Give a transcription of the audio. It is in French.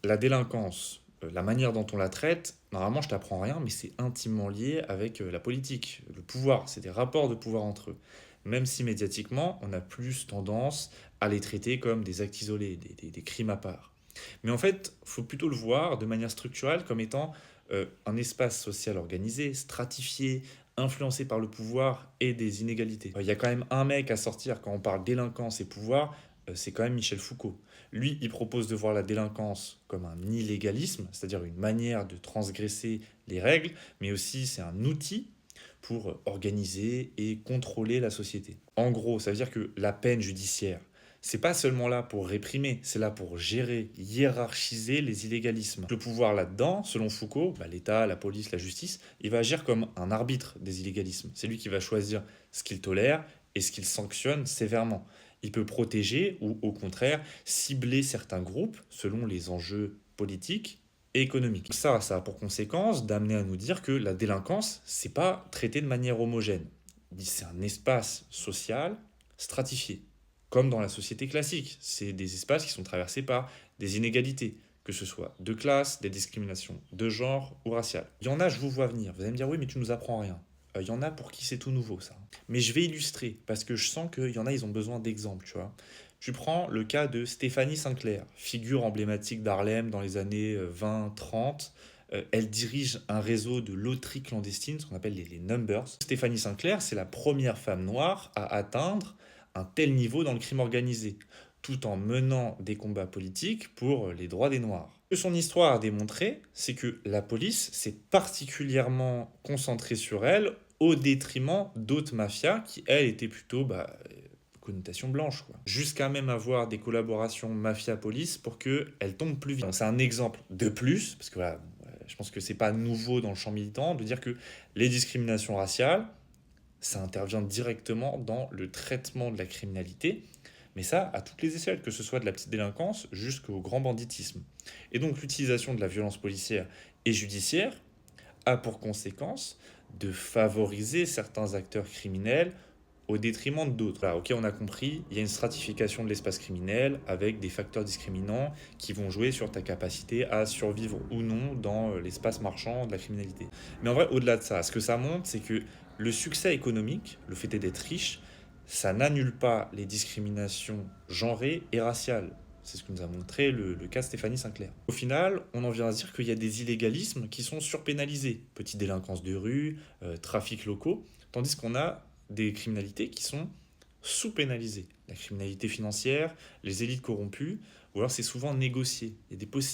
La délinquance, la manière dont on la traite, normalement je t'apprends rien, mais c'est intimement lié avec la politique, le pouvoir, c'est des rapports de pouvoir entre eux. Même si médiatiquement, on a plus tendance à les traiter comme des actes isolés, des crimes à part. Mais en fait, il faut plutôt le voir de manière structurelle comme étant un espace social organisé, stratifié, influencé par le pouvoir et des inégalités. Il y a quand même un mec à sortir quand on parle délinquance et pouvoir, c'est quand même Michel Foucault. Lui, il propose de voir la délinquance comme un illégalisme, c'est-à-dire une manière de transgresser les règles, mais aussi c'est un outil pour organiser et contrôler la société. En gros, ça veut dire que la peine judiciaire, c'est pas seulement là pour réprimer, c'est là pour gérer, hiérarchiser les illégalismes. Le pouvoir là-dedans, selon Foucault, l'État, la police, la justice, il va agir comme un arbitre des illégalismes. C'est lui qui va choisir ce qu'il tolère et ce qu'il sanctionne sévèrement. Il peut protéger ou au contraire cibler certains groupes selon les enjeux politiques et économiques. Ça a pour conséquence d'amener à nous dire que la délinquance, c'est pas traité de manière homogène. C'est un espace social stratifié, comme dans la société classique. C'est des espaces qui sont traversés par des inégalités, que ce soit de classe, des discriminations de genre ou raciales. Il y en a, je vous vois venir. Vous allez me dire, oui, mais tu nous apprends rien. Il y en a pour qui c'est tout nouveau, ça. Mais je vais illustrer, parce que je sens qu'il y en a, ils ont besoin d'exemples, tu vois. Tu prends le cas de Stéphanie Sinclair, figure emblématique d'Harlem dans les années 20-30. Elle dirige un réseau de loteries clandestines, ce qu'on appelle les Numbers. Stéphanie Sinclair, c'est la première femme noire à atteindre un tel niveau dans le crime organisé, tout en menant des combats politiques pour les droits des Noirs. Ce que son histoire a démontré, c'est que la police s'est particulièrement concentrée sur elle au détriment d'autres mafias qui, elles, étaient plutôt connotation blanche, quoi. Jusqu'à même avoir des collaborations mafia-police pour qu'elles tombent plus vite. C'est un exemple de plus, parce que voilà, je pense que c'est pas nouveau dans le champ militant, de dire que les discriminations raciales, ça intervient directement dans le traitement de la criminalité, mais ça à toutes les échelles, que ce soit de la petite délinquance jusqu'au grand banditisme. Et donc l'utilisation de la violence policière et judiciaire a pour conséquence de favoriser certains acteurs criminels au détriment d'autres. Là, ok, on a compris, il y a une stratification de l'espace criminel avec des facteurs discriminants qui vont jouer sur ta capacité à survivre ou non dans l'espace marchand de la criminalité. Mais en vrai, au-delà de ça, ce que ça montre, c'est que le succès économique, le fait d'être riche, ça n'annule pas les discriminations genrées et raciales. C'est ce que nous a montré le cas de Stéphanie Sinclair. Au final, on en vient à se dire qu'il y a des illégalismes qui sont surpénalisés. Petite délinquance de rue, trafics locaux, tandis qu'on a des criminalités qui sont sous-pénalisées. La criminalité financière, les élites corrompues, ou alors c'est souvent négocié. Il y a des possibilités